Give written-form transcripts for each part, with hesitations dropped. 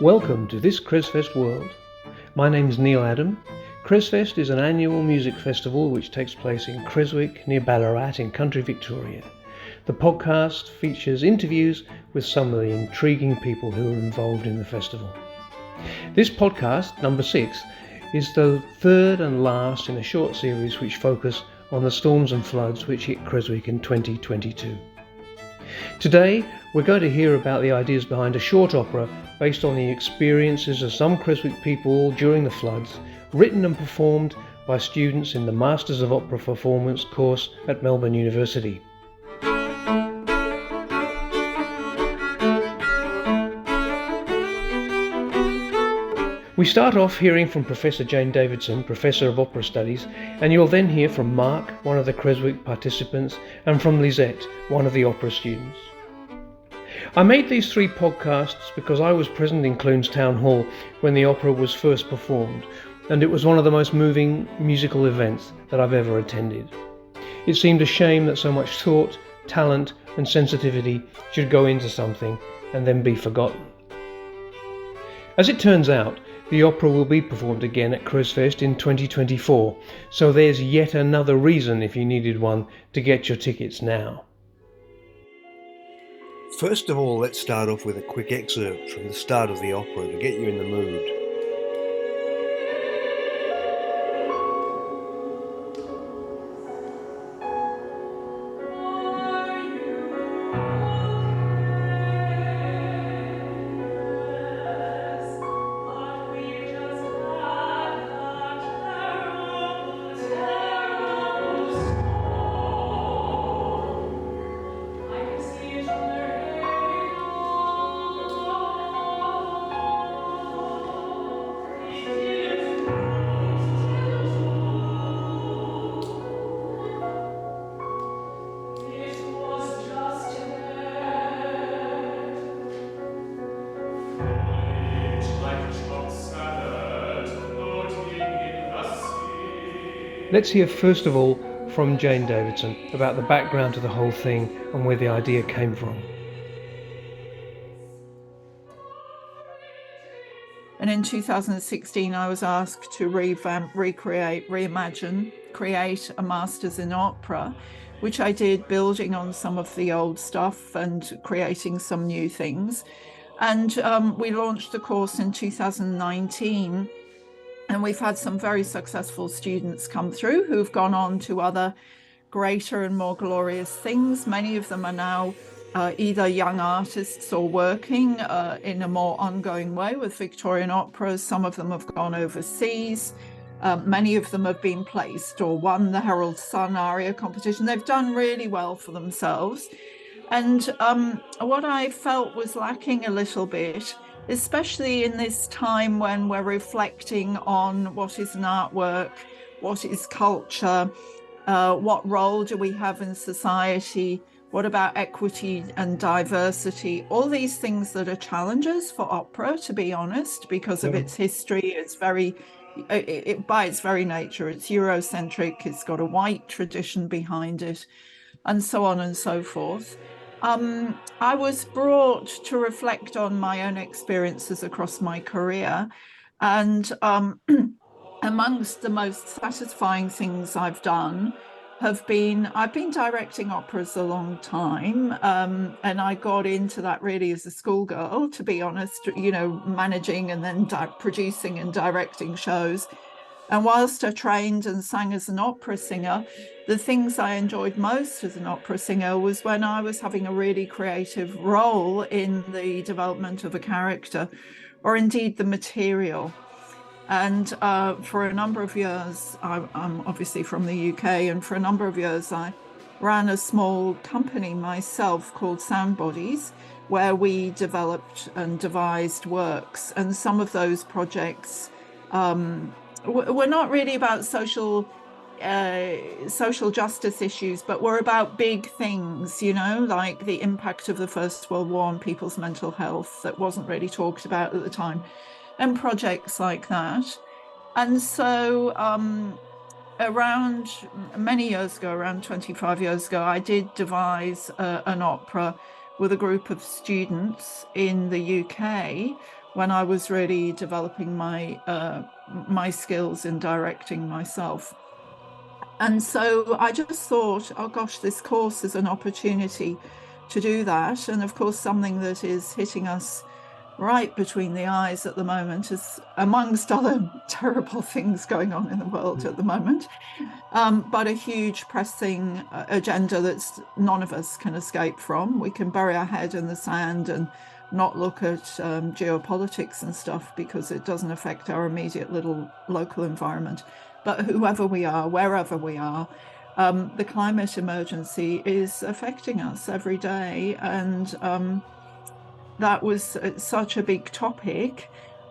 Welcome to this CresFest world. My name's Neil Adam. CresFest is an annual music festival which takes place in Creswick near Ballarat in country Victoria. The podcast features interviews with some of the intriguing people who are involved in the festival. This podcast, number 6, is the third and last in a short series which focus on the storms and floods which hit Creswick in 2022. Today we're going to hear about the ideas behind a short opera based on the experiences of some Creswick people during the floods, written and performed by students in the Masters of Opera Performance course at Melbourne University. We start off hearing from Professor Jane Davidson, Professor of Opera Studies, and you'll then hear from Mark, one of the Creswick participants, and from Lisette, one of the opera students. I made these 3 podcasts because I was present in Clunes Town Hall when the opera was first performed, and it was one of the most moving musical events that I've ever attended. It seemed a shame that so much thought, talent and sensitivity should go into something and then be forgotten. As it turns out, the opera will be performed again at CresFest in 2024, so there's yet another reason, if you needed one, to get your tickets now. First of all, let's start off with a quick excerpt from the start of the opera to get you in the mood. Let's hear first of all from Jane Davidson about the background to the whole thing and where the idea came from. And in 2016 I was asked to revamp, recreate, reimagine, create a Masters in Opera, which I did, building on some of the old stuff and creating some new things. And we launched the course in 2019. And we've had some very successful students come through who've gone on to other greater and more glorious things. Many of them are now either young artists or working in a more ongoing way with Victorian operas. Some of them have gone overseas. Many of them have been placed or won the Herald Sun aria competition. They've done really well for themselves. And what I felt was lacking a little bit, especially in this time when we're reflecting on what is an artwork, what is culture, what role do we have in society, what about equity and diversity, all these things that are challenges for opera, to be honest, because of its history. It's by its very nature, it's Eurocentric, it's got a white tradition behind it, and so on and so forth. I was brought to reflect on my own experiences across my career, and amongst the most satisfying things I've done I've been directing operas a long time, and I got into that really as a schoolgirl, to be honest, managing and then producing and directing shows. And whilst I trained and sang as an opera singer, the things I enjoyed most as an opera singer was when I was having a really creative role in the development of a character, or indeed the material. And for a number of years, I'm obviously from the UK, and for a number of years I ran a small company myself called Sound Bodies, where we developed and devised works. And some of those projects were not really about social justice issues, but were about big things, like the impact of the First World War on people's mental health that wasn't really talked about at the time, and projects like that. And so around many years ago, around 25 years ago, I did devise an opera with a group of students in the UK, when I was really developing my skills in directing myself. And so I just thought, oh gosh, this course is an opportunity to do that. And of course, something that is hitting us right between the eyes at the moment is, amongst other terrible things going on in the world at the moment, but a huge pressing agenda that none of us can escape from. We can bury our head in the sand and not look at geopolitics and stuff because it doesn't affect our immediate little local environment. But whoever we are, wherever we are, the climate emergency is affecting us every day. And that was such a big topic.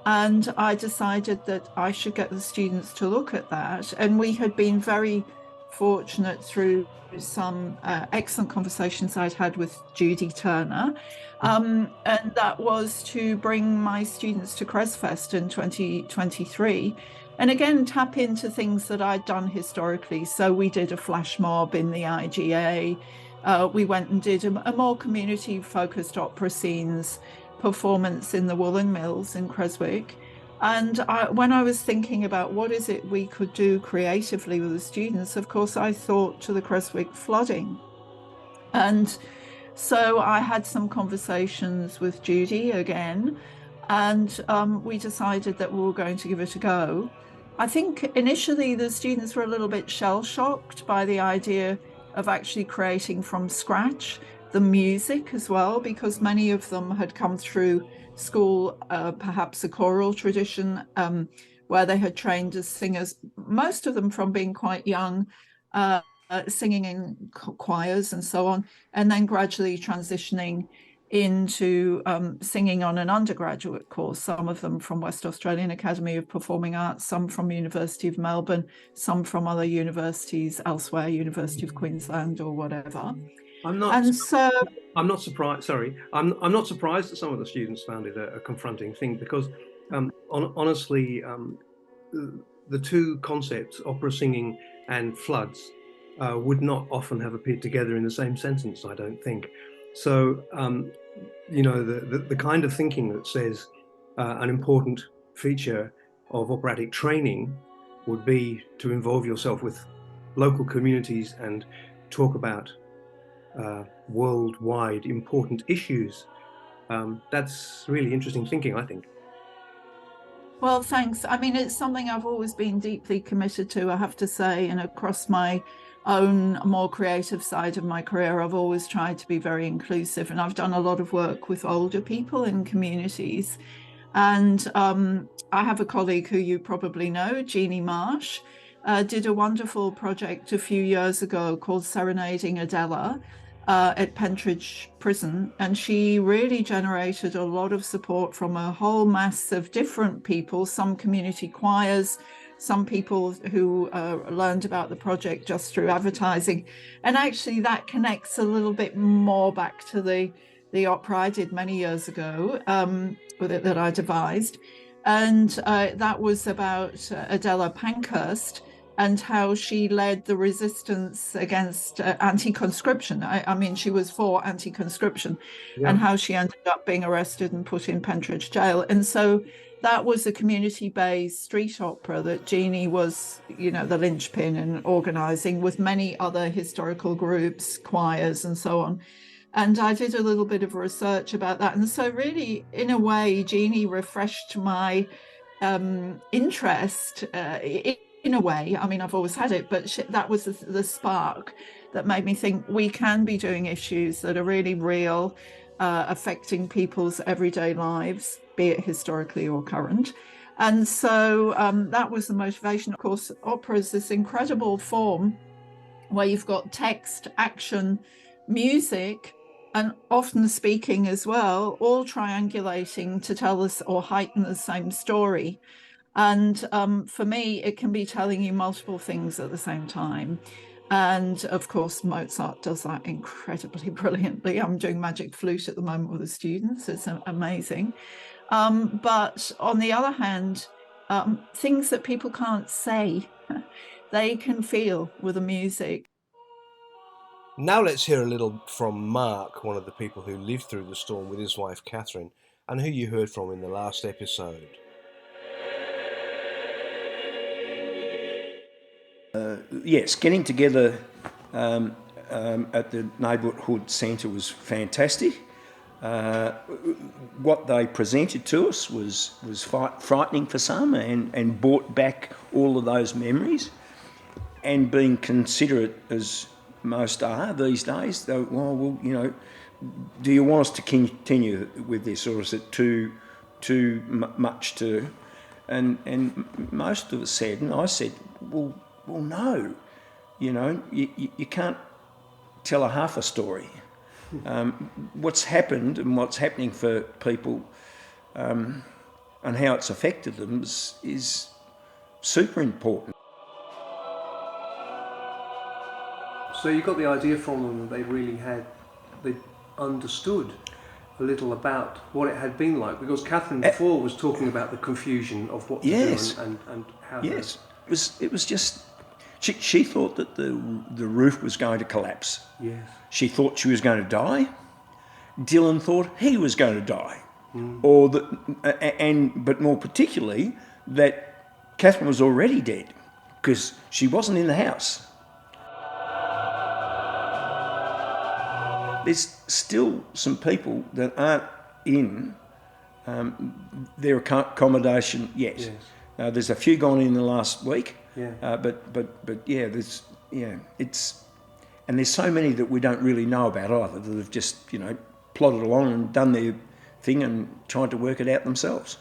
And I decided that I should get the students to look at that. And we had been very fortunate through some excellent conversations I'd had with Judy Turner. And that was to bring my students to CresFest in 2023. And again, tap into things that I'd done historically. So we did a flash mob in the IGA. We went and did a more community-focused opera scenes performance in the woolen mills in Creswick. And when I was thinking about what is it we could do creatively with the students, of course, I thought to the Creswick flooding. And so I had some conversations with Judy again, and we decided that we were going to give it a go. I think initially the students were a little bit shell-shocked by the idea of actually creating from scratch the music as well, because many of them had come through school, perhaps a choral tradition, where they had trained as singers, most of them from being quite young, singing in choirs and so on, and then gradually transitioning into singing on an undergraduate course, some of them from West Australian Academy of Performing Arts, some from University of Melbourne, some from other universities elsewhere, University of Queensland or whatever. I'm not surprised. Sorry, I'm not surprised that some of the students found it a confronting thing because, honestly, the two concepts, opera singing and floods, would not often have appeared together in the same sentence, I don't think. So, the kind of thinking that says an important feature of operatic training would be to involve yourself with local communities and talk about worldwide important issues. That's really interesting thinking, I think. Well, thanks. I mean, it's something I've always been deeply committed to, I have to say, and across my own more creative side of my career, I've always tried to be very inclusive, and I've done a lot of work with older people in communities. And I have a colleague who you probably know, Jeannie Marsh, did a wonderful project a few years ago called Serenading Adela at Pentridge Prison. And she really generated a lot of support from a whole mass of different people, some community choirs, some people who learned about the project just through advertising. And actually that connects a little bit more back to the opera I did many years ago that I devised. And that was about Adela Pankhurst and how she led the resistance against anti-conscription. I mean, she was for anti-conscription, and how she ended up being arrested and put in Pentridge jail. And so that was a community-based street opera that Jeannie was, the linchpin in organising with many other historical groups, choirs, and so on. And I did a little bit of research about that. And so really, in a way, Jeannie refreshed my interest in a way. I mean, I've always had it, but that was the spark that made me think we can be doing issues that are really real, affecting people's everyday lives, be it historically or current. And so that was the motivation. Of course, opera is this incredible form where you've got text, action, music, and often speaking as well, all triangulating to tell us or heighten the same story. And for me, it can be telling you multiple things at the same time. And of course, Mozart does that incredibly brilliantly. I'm doing magic flute at the moment with the students. It's amazing. But on the other hand, things that people can't say, they can feel with the music. Now let's hear a little from Mark, one of the people who lived through the storm with his wife Catherine, and who you heard from in the last episode. Yes, getting together at the neighbourhood centre was fantastic. What they presented to us was frightening for some, and brought back all of those memories. And being considerate, as most are these days, well, you know, do you want us to continue with this, or is it too much to? And most of us said, and I said, well, no, you know, you can't tell a half a story. What's happened and what's happening for people, and how it's affected them is super important. So you got the idea from them that they understood a little about what it had been like, because Catherine before was talking about the confusion of what to do and how. Yes, it was just. She thought that the roof was going to collapse. Yes. She thought she was going to die. Dylan thought he was going to die, but more particularly that Catherine was already dead because she wasn't in the house. There's still some people that aren't in their accommodation yet. Yes. There's a few gone in the last week. Yeah. But yeah, and there's so many that we don't really know about either, that have just, you know, plodded along and done their thing and tried to work it out themselves.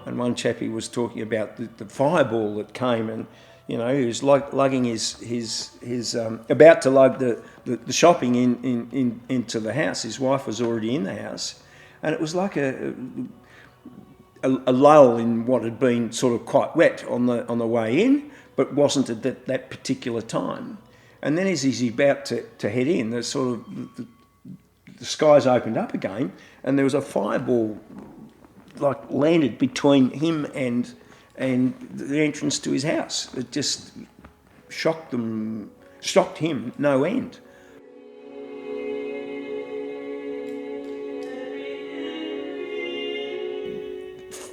And one chappie was talking about the fireball that came, and you know, he was lugging his about to lug the shopping into the house. His wife was already in the house, and it was like a lull in what had been sort of quite wet on the way in, but wasn't at that particular time. And then as he's about to head in, the skies opened up again, and there was a fireball like landed between him and the entrance to his house. It just shocked him no end.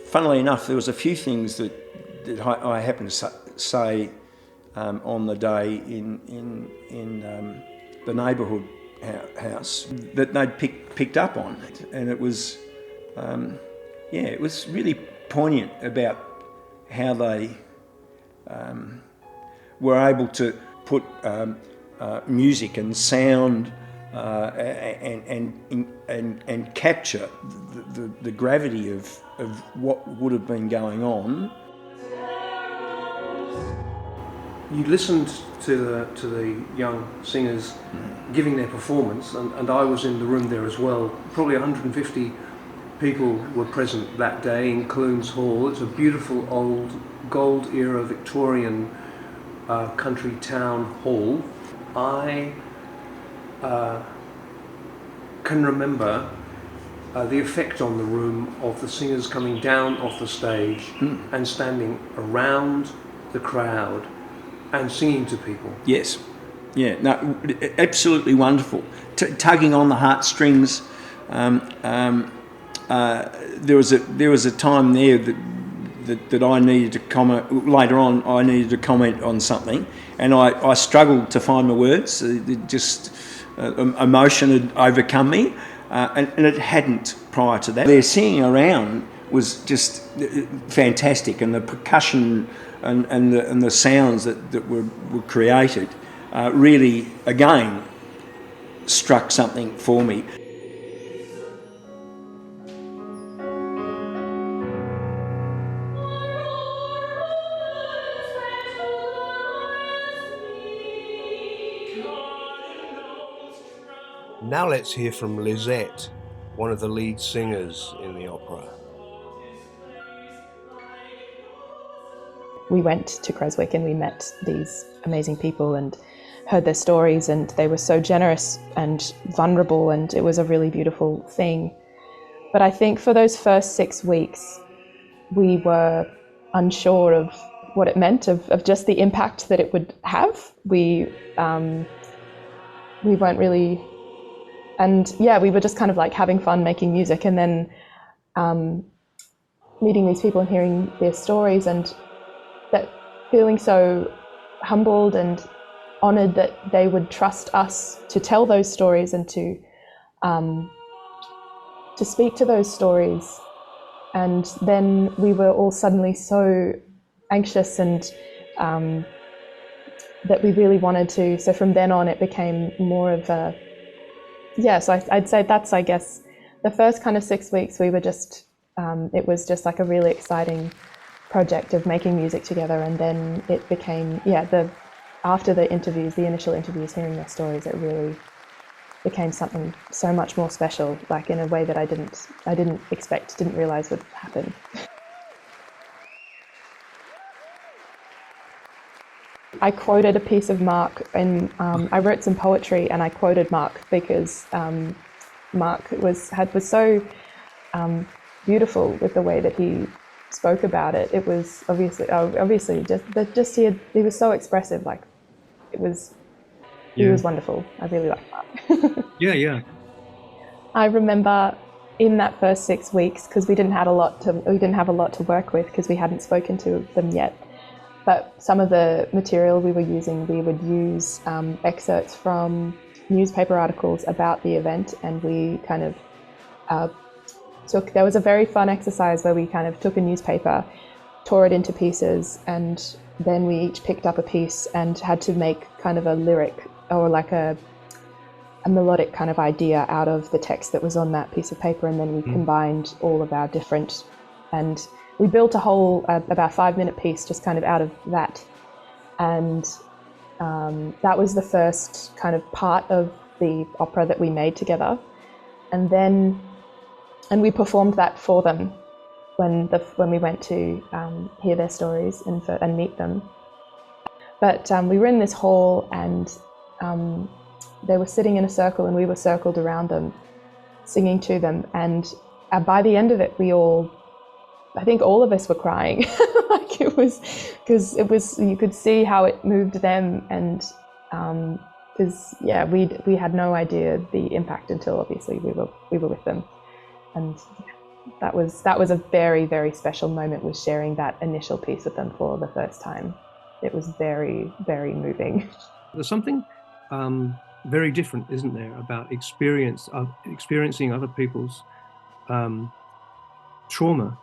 Funnily enough, there was a few things that I happened to say on the day in the neighbourhood house that they'd picked up on, and it was it was really poignant about how they were able to put music and sound and capture the gravity of what would have been going on. You listened to the young singers giving their performance, and I was in the room there as well. Probably 150 people were present that day in Clunes Hall. It's a beautiful old gold era Victorian country town hall. I can remember the effect on the room of the singers coming down off the stage and standing around the crowd and singing to people. Yes, yeah, no, absolutely wonderful. Tugging on the heartstrings. There was a time there that I needed to comment. Later on, I needed to comment on something, and I struggled to find my words. Emotion had overcome me, and it hadn't prior to that. Their singing around was just fantastic, and the percussion and the sounds that were created really, again, struck something for me. Now let's hear from Lisette, one of the lead singers in the opera. We went to Creswick and we met these amazing people and heard their stories, and they were so generous and vulnerable, and it was a really beautiful thing. But I think for those first 6 weeks, we were unsure of what it meant, of just the impact that it would have. We weren't really And yeah, we were just kind of like having fun making music, and then meeting these people and hearing their stories, and that feeling so humbled and honoured that they would trust us to tell those stories and to speak to those stories. And then we were all suddenly so anxious and that we really wanted to. So from then on, it became more of a, so I'd say that's, I guess, the first kind of 6 weeks we were just, it was just like a really exciting project of making music together. And then it became, after the interviews, the initial interviews, hearing their stories, it really became something so much more special, like in a way that I didn't expect, didn't realize would happen. I quoted a piece of Mark, and I wrote some poetry, and I quoted Mark because Mark was so beautiful with the way that he spoke about it. It was obviously just he was so expressive. Like he was wonderful. I really liked that. Yeah. I remember in that first 6 weeks, because we didn't have a lot to work with because we hadn't spoken to them yet. But some of the material we were using, we would use excerpts from newspaper articles about the event, and we kind of there was a very fun exercise where we kind of took a newspaper, tore it into pieces, and then we each picked up a piece and had to make kind of a lyric or like a melodic kind of idea out of the text that was on that piece of paper, and then we combined all of our different, and we built a whole about 5-minute piece just kind of out of that. And that was the first kind of part of the opera that we made together. And we performed that for them when we went to hear their stories and meet them. But we were in this hall, and they were sitting in a circle, and we were circled around them, singing to them. And by the end of it, I think all of us were crying. Like it was, because you could see how it moved them, and because we had no idea the impact until obviously we were with them, and that was a very, very special moment, was sharing that initial piece with them for the first time. It was very, very moving. There's something very different, isn't there, about experiencing other people's trauma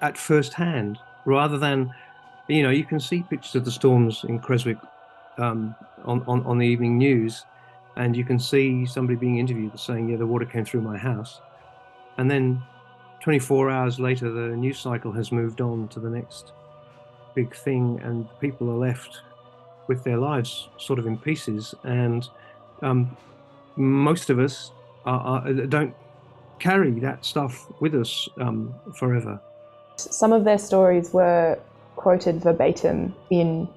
at first hand, rather than, you can see pictures of the storms in Creswick on the evening news, and you can see somebody being interviewed saying, the water came through my house, and then 24 hours later the news cycle has moved on to the next big thing, and people are left with their lives sort of in pieces. And most of us don't carry that stuff with us forever. Some of their stories were quoted verbatim in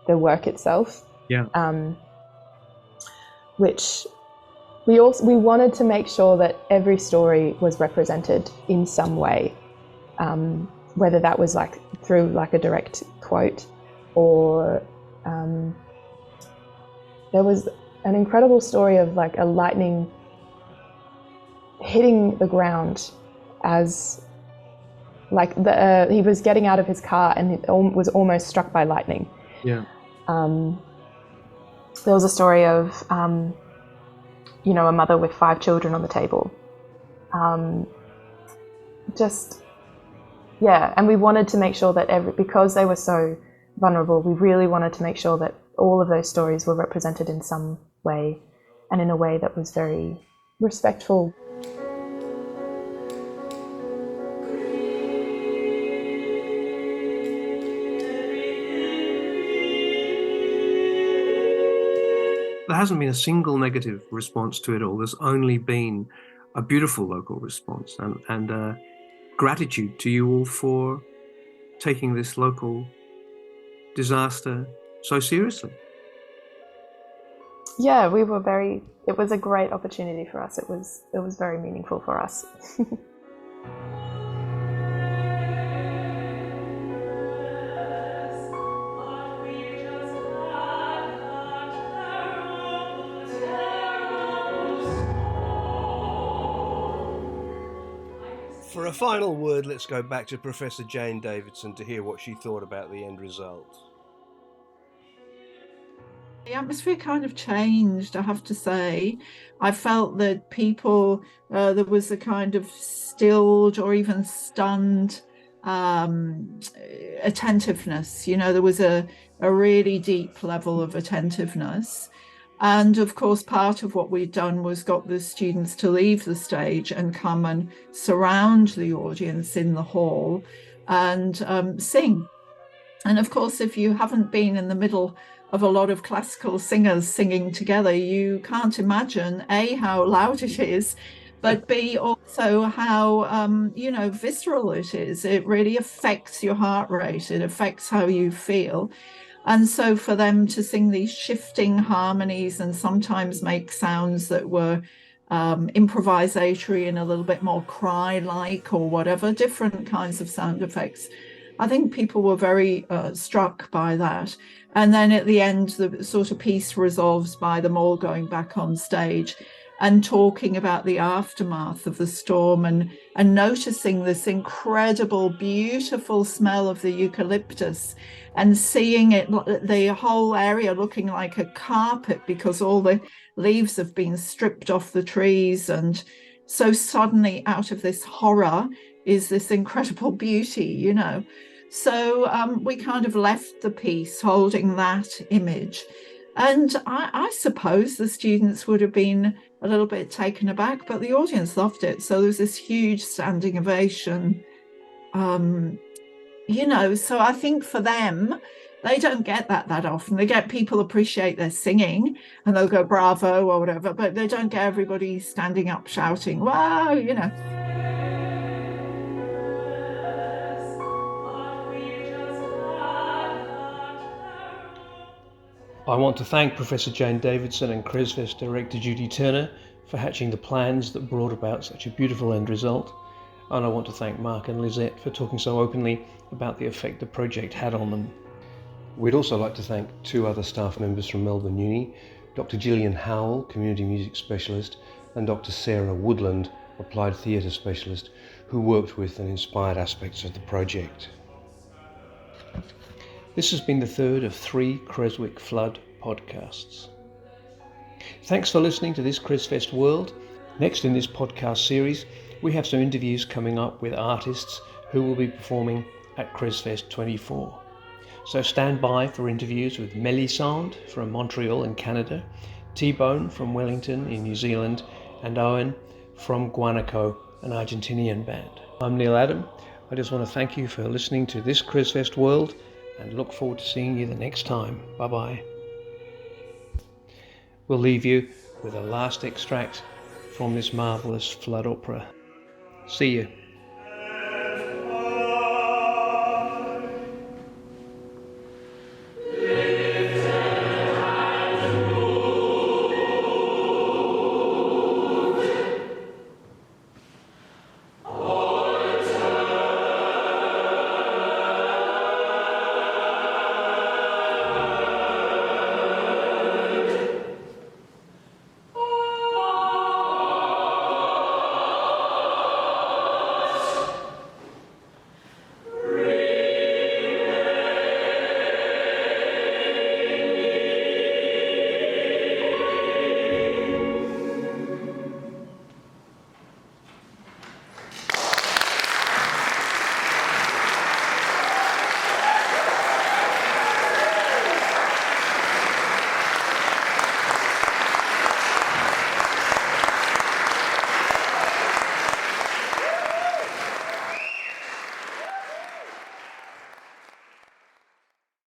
the work itself. Which we wanted to make sure that every story was represented in some way, whether that was like through like a direct quote, or there was an incredible story of like a lightning hitting the ground as like he was getting out of his car and it was almost struck by lightning. There was a story of a mother with 5 children on the table. And we wanted to make sure that because they were so vulnerable, we really wanted to make sure that all of those stories were represented in some way, and in a way that was very respectful. There hasn't been a single negative response to it all. There's only been a beautiful local response, and gratitude to you all for taking this local disaster so seriously. Yeah, it was a great opportunity for us. It was very meaningful for us. For a final word, let's go back to Professor Jane Davidson to hear what she thought about the end result. The atmosphere kind of changed, I have to say. I felt that people, there was a kind of stilled or even stunned attentiveness. You know, there was a really deep level of attentiveness. And of course, part of what we'd done was got the students to leave the stage and come and surround the audience in the hall and sing. And of course, if you haven't been in the middle of a lot of classical singers singing together, you can't imagine A, how loud it is, but B, also how, visceral it is. It really affects your heart rate. It affects how you feel. And so for them to sing these shifting harmonies and sometimes make sounds that were improvisatory and a little bit more cry-like or whatever, different kinds of sound effects, I think people were very struck by that. And then at the end, the sort of piece resolves by them all going back on stage and talking about the aftermath of the storm and noticing this incredible, beautiful smell of the eucalyptus and seeing it, the whole area looking like a carpet because all the leaves have been stripped off the trees. And so suddenly out of this horror is this incredible beauty, you know. So we kind of left the piece holding that image. And I suppose the students would have been a little bit taken aback, but the audience loved it. So there was this huge standing ovation. So I think for them, they don't get that often. They get people appreciate their singing and they'll go bravo or whatever, but they don't get everybody standing up shouting, wow, you know. I want to thank Professor Jane Davidson and CresFest Director Judy Turner for hatching the plans that brought about such a beautiful end result. And I want to thank Mark and Lisette for talking so openly about the effect the project had on them. We'd also like to thank two other staff members from Melbourne Uni, Dr. Gillian Howell, Community Music Specialist, and Dr. Sarah Woodland, Applied Theatre Specialist, who worked with and inspired aspects of the project. This has been the third of 3 Creswick Flood podcasts. Thanks for listening to this CresFest World. Next in this podcast series, we have some interviews coming up with artists who will be performing at CresFest 24. So stand by for interviews with Melisande from Montreal in Canada, T-Bone from Wellington in New Zealand, and Owen from Guanaco, an Argentinian band. I'm Neil Adam. I just want to thank you for listening to this CresFest World and look forward to seeing you the next time. Bye-bye. We'll leave you with a last extract from this marvellous flood opera. See you.